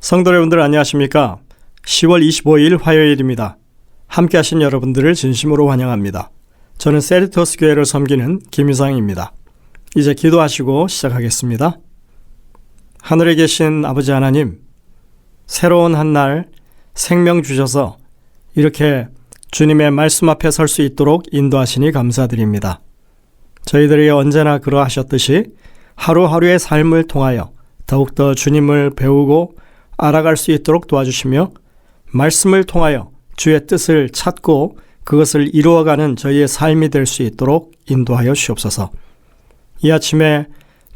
성도 여러분들 안녕하십니까? 10월 25일 화요일입니다. 함께 하신 여러분들을 진심으로 환영합니다. 저는 세리토스 교회를 섬기는 김유상입니다. 이제 기도하시고 시작하겠습니다. 하늘에 계신 아버지 하나님, 새로운 한 날 생명 주셔서 이렇게 주님의 말씀 앞에 설 수 있도록 인도하시니 감사드립니다. 저희들이 언제나 그러하셨듯이 하루하루의 삶을 통하여 더욱더 주님을 배우고 알아갈 수 있도록 도와주시며 말씀을 통하여 주의 뜻을 찾고 그것을 이루어가는 저희의 삶이 될 수 있도록 인도하여 주옵소서. 이 아침에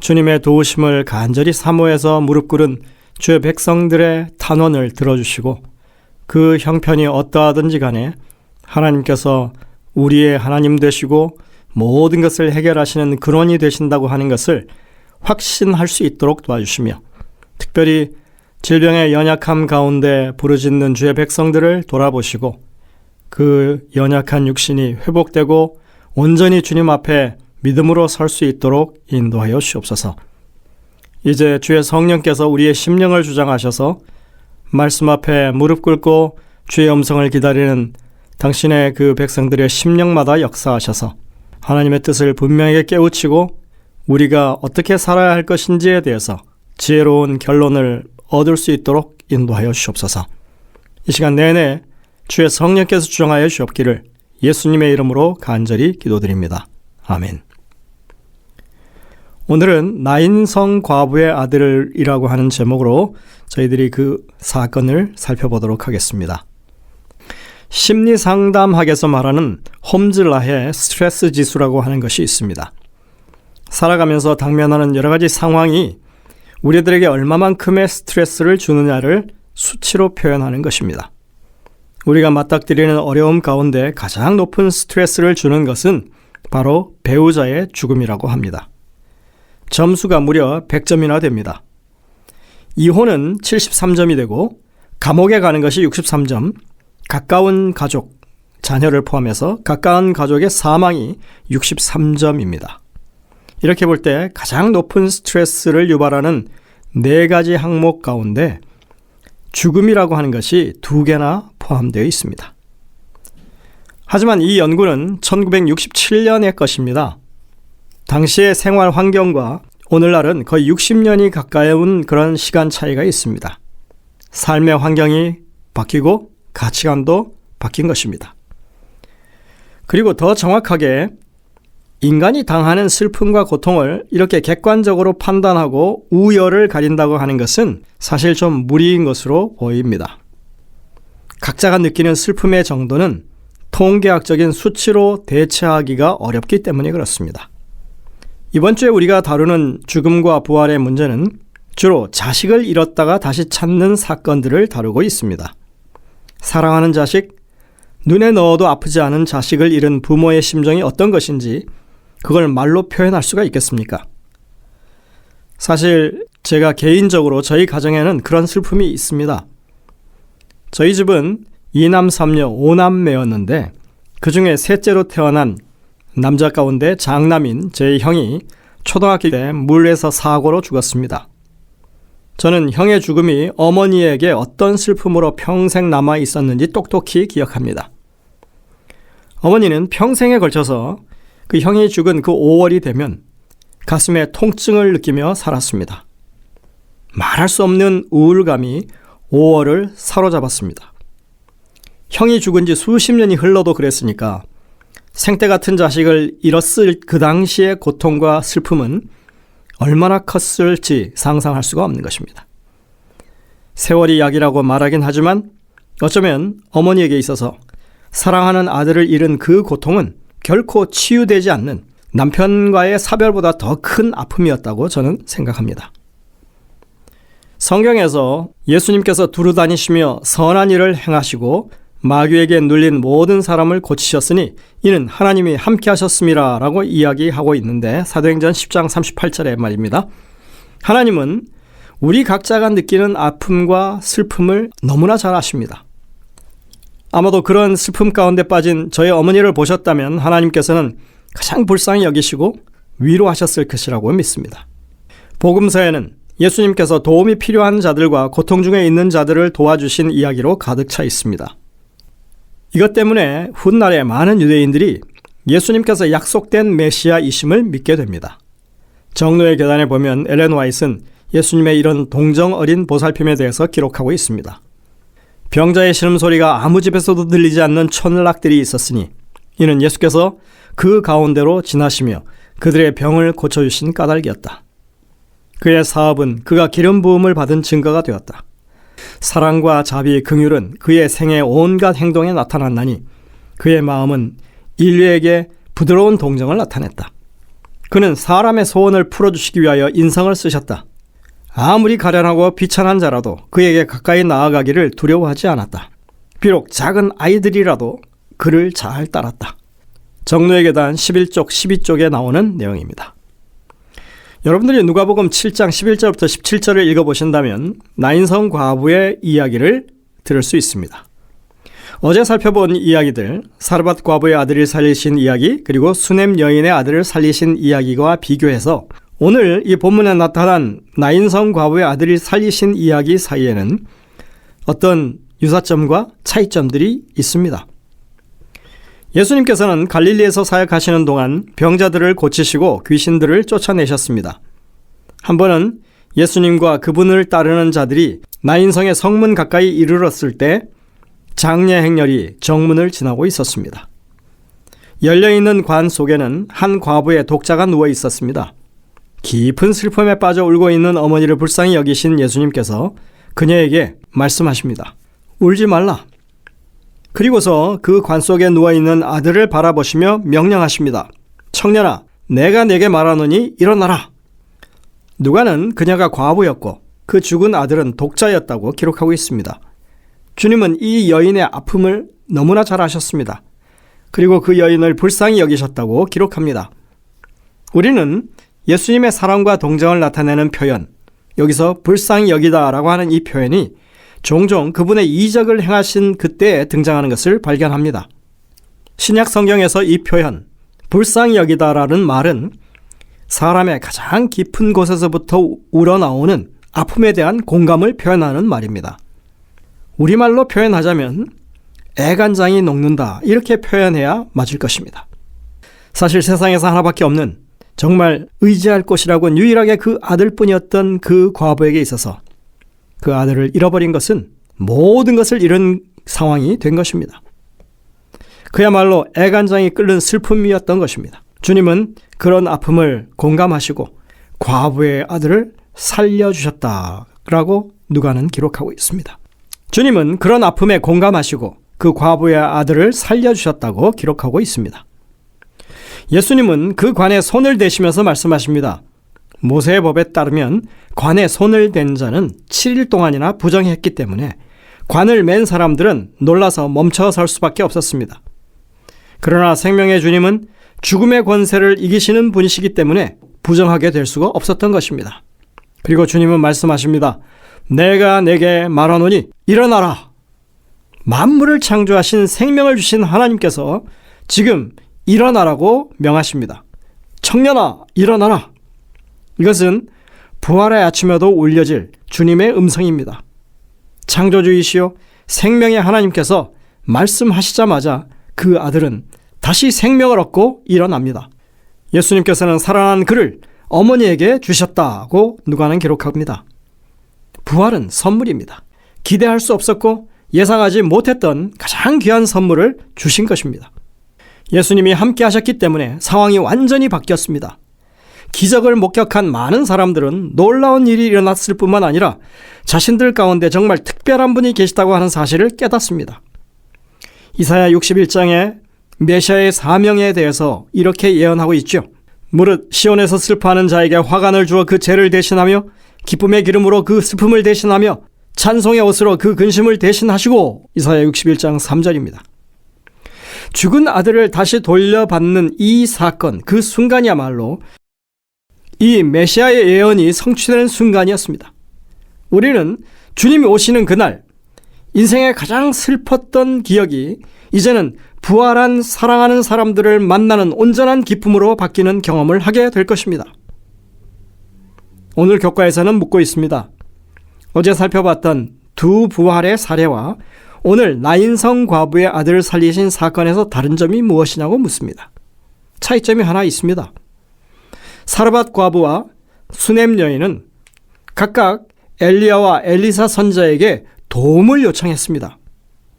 주님의 도우심을 간절히 사모해서 무릎 꿇은 주의 백성들의 탄원을 들어주시고 그 형편이 어떠하든지 간에 하나님께서 우리의 하나님 되시고 모든 것을 해결하시는 근원이 되신다고 하는 것을 확신할 수 있도록 도와주시며 특별히 질병의 연약함 가운데 부르짖는 주의 백성들을 돌아보시고 그 연약한 육신이 회복되고 온전히 주님 앞에 믿음으로 설 수 있도록 인도하여 주옵소서. 이제 주의 성령께서 우리의 심령을 주장하셔서 말씀 앞에 무릎 꿇고 주의 음성을 기다리는 당신의 그 백성들의 심령마다 역사하셔서 하나님의 뜻을 분명하게 깨우치고 우리가 어떻게 살아야 할 것인지에 대해서 지혜로운 결론을 얻을 수 있도록 인도하여 주옵소서. 이 시간 내내 주의 성령께서 주장하여 주옵기를 예수님의 이름으로 간절히 기도드립니다. 아멘. 오늘은 나인성 과부의 아들이라고 하는 제목으로 저희들이 그 사건을 살펴보도록 하겠습니다. 심리상담학에서 말하는 홈즐라의 스트레스 지수라고 하는 것이 있습니다. 살아가면서 당면하는 여러 가지 상황이 우리들에게 얼마만큼의 스트레스를 주느냐를 수치로 표현하는 것입니다. 우리가 맞닥뜨리는 어려움 가운데 가장 높은 스트레스를 주는 것은 바로 배우자의 죽음이라고 합니다. 점수가 무려 100점이나 됩니다. 이혼은 73점이 되고 감옥에 가는 것이 63점, 가까운 가족, 자녀를 포함해서 가까운 가족의 사망이 63점입니다. 이렇게 볼 때 가장 높은 스트레스를 유발하는 4가지 항목 가운데 죽음이라고 하는 것이 2개나 포함되어 있습니다. 하지만 이 연구는 1967년의 것입니다. 당시의 생활 환경과 오늘날은 거의 60년이 가까이 온 그런 시간 차이가 있습니다. 삶의 환경이 바뀌고 가치관도 바뀐 것입니다. 그리고 더 정확하게 인간이 당하는 슬픔과 고통을 이렇게 객관적으로 판단하고 우열을 가린다고 하는 것은 사실 좀 무리인 것으로 보입니다. 각자가 느끼는 슬픔의 정도는 통계학적인 수치로 대체하기가 어렵기 때문에 그렇습니다. 이번 주에 우리가 다루는 죽음과 부활의 문제는 주로 자식을 잃었다가 다시 찾는 사건들을 다루고 있습니다. 사랑하는 자식, 눈에 넣어도 아프지 않은 자식을 잃은 부모의 심정이 어떤 것인지 그걸 말로 표현할 수가 있겠습니까? 사실 제가 개인적으로 저희 가정에는 그런 슬픔이 있습니다. 저희 집은 2남 3녀 5남매였는데 그 중에 셋째로 태어난 남자 가운데 장남인 제 형이 초등학교 때 물에서 사고로 죽었습니다. 저는 형의 죽음이 어머니에게 어떤 슬픔으로 평생 남아 있었는지 똑똑히 기억합니다. 어머니는 평생에 걸쳐서 그 형이 죽은 그 5월이 되면 가슴에 통증을 느끼며 살았습니다. 말할 수 없는 우울감이 5월을 사로잡았습니다. 형이 죽은 지 수십 년이 흘러도 그랬으니까 생때 같은 자식을 잃었을 그 당시의 고통과 슬픔은 얼마나 컸을지 상상할 수가 없는 것입니다. 세월이 약이라고 말하긴 하지만 어쩌면 어머니에게 있어서 사랑하는 아들을 잃은 그 고통은 결코 치유되지 않는 남편과의 사별보다 더 큰 아픔이었다고 저는 생각합니다. 성경에서 예수님께서 두루 다니시며 선한 일을 행하시고 마귀에게 눌린 모든 사람을 고치셨으니 이는 하나님이 함께 하셨음이라 라고 이야기하고 있는데 사도행전 10장 38절의 말입니다. 하나님은 우리 각자가 느끼는 아픔과 슬픔을 너무나 잘 아십니다. 아마도 그런 슬픔 가운데 빠진 저희 어머니를 보셨다면 하나님께서는 가장 불쌍히 여기시고 위로하셨을 것이라고 믿습니다. 복음서에는 예수님께서 도움이 필요한 자들과 고통 중에 있는 자들을 도와주신 이야기로 가득 차 있습니다. 이것 때문에 훗날에 많은 유대인들이 예수님께서 약속된 메시아이심을 믿게 됩니다. 정로의 계단에 보면 엘렌 화이트는 예수님의 이런 동정 어린 보살핌에 대해서 기록하고 있습니다. 병자의 신음소리가 아무 집에서도 들리지 않는 촌락들이 있었으니 이는 예수께서 그 가운데로 지나시며 그들의 병을 고쳐주신 까닭이었다. 그의 사업은 그가 기름 부음을 받은 증거가 되었다. 사랑과 자비, 긍휼은 그의 생애 온갖 행동에 나타났나니 그의 마음은 인류에게 부드러운 동정을 나타냈다. 그는 사람의 소원을 풀어주시기 위하여 인성을 쓰셨다. 아무리 가련하고 비천한 자라도 그에게 가까이 나아가기를 두려워하지 않았다. 비록 작은 아이들이라도 그를 잘 따랐다. 정로의 계단 11쪽 12쪽에 나오는 내용입니다. 여러분들이 누가복음 7장 11절부터 17절을 읽어보신다면 나인성 과부의 이야기를 들을 수 있습니다. 어제 살펴본 이야기들, 사르밧 과부의 아들을 살리신 이야기, 그리고 수넴 여인의 아들을 살리신 이야기와 비교해서 오늘 이 본문에 나타난 나인성 과부의 아들을 살리신 이야기 사이에는 어떤 유사점과 차이점들이 있습니다. 예수님께서는 갈릴리에서 사역하시는 동안 병자들을 고치시고 귀신들을 쫓아내셨습니다. 한 번은 예수님과 그분을 따르는 자들이 나인성의 성문 가까이 이르렀을 때 장례 행렬이 정문을 지나고 있었습니다. 열려있는 관 속에는 한 과부의 독자가 누워 있었습니다. 깊은 슬픔에 빠져 울고 있는 어머니를 불쌍히 여기신 예수님께서 그녀에게 말씀하십니다. 울지 말라. 그리고서 그 관 속에 누워있는 아들을 바라보시며 명령하십니다. 청년아, 내가 내게 말하노니 일어나라. 누가는 그녀가 과부였고 그 죽은 아들은 독자였다고 기록하고 있습니다. 주님은 이 여인의 아픔을 너무나 잘 아셨습니다. 그리고 그 여인을 불쌍히 여기셨다고 기록합니다. 우리는 예수님의 사랑과 동정을 나타내는 표현, 여기서 불쌍히 여기다라고 하는 이 표현이 종종 그분의 이적을 행하신 그때에 등장하는 것을 발견합니다. 신약 성경에서 이 표현, 불쌍히 여기다라는 말은 사람의 가장 깊은 곳에서부터 우러나오는 아픔에 대한 공감을 표현하는 말입니다. 우리말로 표현하자면 애간장이 녹는다, 이렇게 표현해야 맞을 것입니다. 사실 세상에서 하나밖에 없는 정말 의지할 곳이라고는 유일하게 그 아들뿐이었던 그 과부에게 있어서 그 아들을 잃어버린 것은 모든 것을 잃은 상황이 된 것입니다. 그야말로 애간장이 끓는 슬픔이었던 것입니다. 주님은 그런 아픔을 공감하시고 과부의 아들을 살려주셨다라고 누가는 기록하고 있습니다. 주님은 그런 아픔에 공감하시고 그 과부의 아들을 살려주셨다고 기록하고 있습니다. 예수님은 그 관에 손을 대시면서 말씀하십니다. 모세의 법에 따르면 관에 손을 댄 자는 7일 동안이나 부정했기 때문에 관을 맨 사람들은 놀라서 멈춰설 수밖에 없었습니다. 그러나 생명의 주님은 죽음의 권세를 이기시는 분이시기 때문에 부정하게 될 수가 없었던 것입니다. 그리고 주님은 말씀하십니다. 내가 내게 말하노니 일어나라. 만물을 창조하신 생명을 주신 하나님께서 지금 일어나라고 명하십니다. 청년아, 일어나라. 이것은 부활의 아침에도 울려질 주님의 음성입니다. 창조주이시오 생명의 하나님께서 말씀하시자마자 그 아들은 다시 생명을 얻고 일어납니다. 예수님께서는 살아난 그를 어머니에게 주셨다고 누가는 기록합니다. 부활은 선물입니다. 기대할 수 없었고 예상하지 못했던 가장 귀한 선물을 주신 것입니다. 예수님이 함께 하셨기 때문에 상황이 완전히 바뀌었습니다. 기적을 목격한 많은 사람들은 놀라운 일이 일어났을 뿐만 아니라 자신들 가운데 정말 특별한 분이 계시다고 하는 사실을 깨닫습니다. 이사야 61장에 메시아의 사명에 대해서 이렇게 예언하고 있죠. 무릇 시온에서 슬퍼하는 자에게 화관을 주어 그 죄를 대신하며 기쁨의 기름으로 그 슬픔을 대신하며 찬송의 옷으로 그 근심을 대신하시고, 이사야 61장 3절입니다. 죽은 아들을 다시 돌려받는 이 사건, 그 순간이야말로 이 메시아의 예언이 성취되는 순간이었습니다. 우리는 주님이 오시는 그날, 인생의 가장 슬펐던 기억이 이제는 부활한 사랑하는 사람들을 만나는 온전한 기쁨으로 바뀌는 경험을 하게 될 것입니다. 오늘 교과에서는 묻고 있습니다. 어제 살펴봤던 두 부활의 사례와 오늘 나인성 과부의 아들을 살리신 사건에서 다른 점이 무엇이냐고 묻습니다. 차이점이 하나 있습니다. 사르밧 과부와 수넴 여인은 각각 엘리야와 엘리사 선지자에게 도움을 요청했습니다.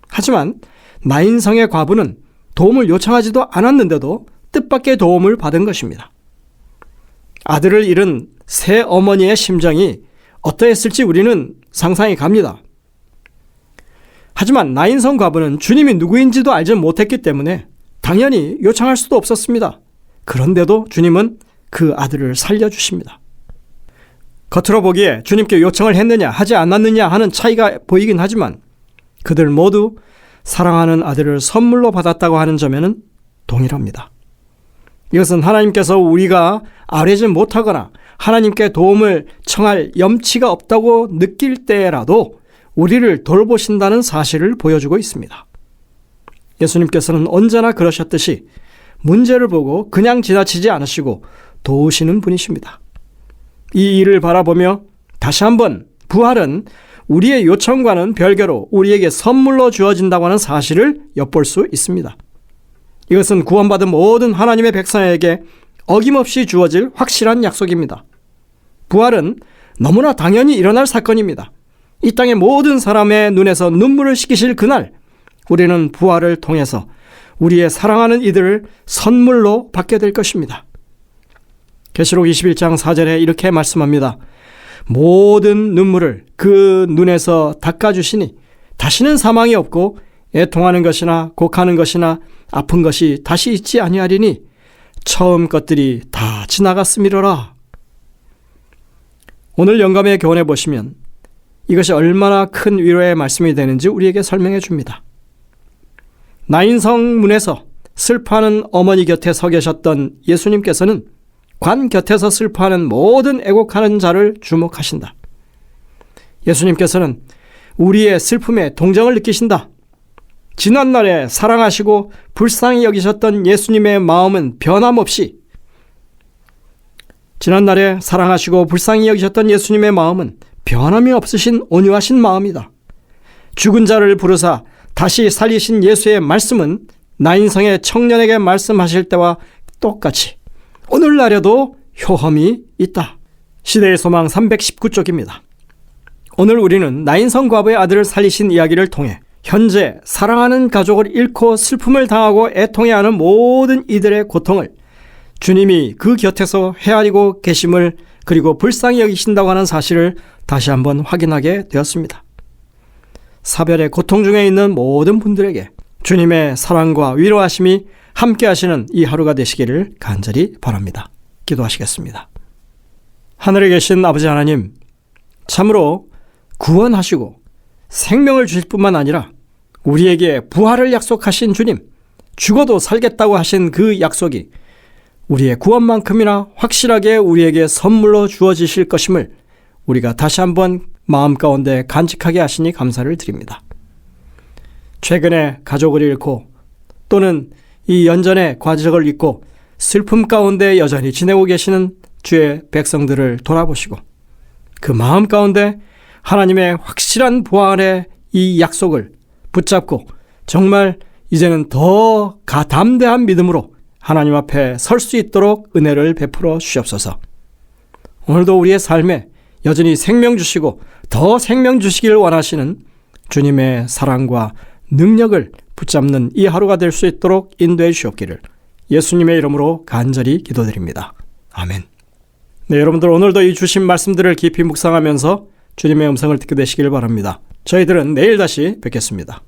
하지만 나인성의 과부는 도움을 요청하지도 않았는데도 뜻밖의 도움을 받은 것입니다. 아들을 잃은 새 어머니의 심정이 어떠했을지 우리는 상상이 갑니다. 하지만 나인성 과부는 주님이 누구인지도 알지 못했기 때문에 당연히 요청할 수도 없었습니다. 그런데도 주님은 그 아들을 살려주십니다. 겉으로 보기에 주님께 요청을 했느냐 하지 않았느냐 하는 차이가 보이긴 하지만 그들 모두 사랑하는 아들을 선물로 받았다고 하는 점에는 동일합니다. 이것은 하나님께서 우리가 아뢰지 못하거나 하나님께 도움을 청할 염치가 없다고 느낄 때라도 우리를 돌보신다는 사실을 보여주고 있습니다. 예수님께서는 언제나 그러셨듯이 문제를 보고 그냥 지나치지 않으시고 도우시는 분이십니다. 이 일을 바라보며 다시 한번 부활은 우리의 요청과는 별개로 우리에게 선물로 주어진다고 하는 사실을 엿볼 수 있습니다. 이것은 구원받은 모든 하나님의 백성에게 어김없이 주어질 확실한 약속입니다. 부활은 너무나 당연히 일어날 사건입니다. 이 땅의 모든 사람의 눈에서 눈물을 씻기실 그날 우리는 부활을 통해서 우리의 사랑하는 이들을 선물로 받게 될 것입니다. 계시록 21장 4절에 이렇게 말씀합니다. 모든 눈물을 그 눈에서 닦아주시니 다시는 사망이 없고 애통하는 것이나 곡하는 것이나 아픈 것이 다시 있지 아니하리니 처음 것들이 다 지나갔음이로라. 오늘 영감의 교훈에 보시면 이것이 얼마나 큰 위로의 말씀이 되는지 우리에게 설명해 줍니다. 나인성 문에서 슬퍼하는 어머니 곁에 서 계셨던 예수님께서는 관 곁에서 슬퍼하는 모든 애곡하는 자를 주목하신다. 예수님께서는 우리의 슬픔에 동정을 느끼신다. 지난날에 사랑하시고 불쌍히 여기셨던 예수님의 마음은 변함없이 변함이 없으신 온유하신 마음이다. 죽은 자를 부르사 다시 살리신 예수의 말씀은 나인성의 청년에게 말씀하실 때와 똑같이 오늘날에도 효험이 있다. 시대의 소망 319쪽입니다. 오늘 우리는 나인성 과부의 아들을 살리신 이야기를 통해 현재 사랑하는 가족을 잃고 슬픔을 당하고 애통해하는 모든 이들의 고통을 주님이 그 곁에서 헤아리고 계심을 그리고 불쌍히 여기신다고 하는 사실을 다시 한번 확인하게 되었습니다. 사별의 고통 중에 있는 모든 분들에게 주님의 사랑과 위로하심이 함께 하시는 이 하루가 되시기를 간절히 바랍니다. 기도하시겠습니다. 하늘에 계신 아버지 하나님, 참으로 구원하시고 생명을 주실 뿐만 아니라 우리에게 부활을 약속하신 주님, 죽어도 살겠다고 하신 그 약속이 우리의 구원만큼이나 확실하게 우리에게 선물로 주어지실 것임을 우리가 다시 한번 마음 가운데 간직하게 하시니 감사를 드립니다. 최근에 가족을 잃고 또는 이 연전의 과적을 잊고 슬픔 가운데 여전히 지내고 계시는 주의 백성들을 돌아보시고 그 마음 가운데 하나님의 확실한 부활의 이 약속을 붙잡고 정말 이제는 더 담대한 믿음으로 하나님 앞에 설 수 있도록 은혜를 베풀어 주시옵소서. 오늘도 우리의 삶에 여전히 생명 주시고 더 생명 주시기를 원하시는 주님의 사랑과 능력을 붙잡는 이 하루가 될 수 있도록 인도해 주시옵기를 예수님의 이름으로 간절히 기도드립니다. 아멘. 네, 여러분들 오늘도 이 주신 말씀들을 깊이 묵상하면서 주님의 음성을 듣게 되시길 바랍니다. 저희들은 내일 다시 뵙겠습니다.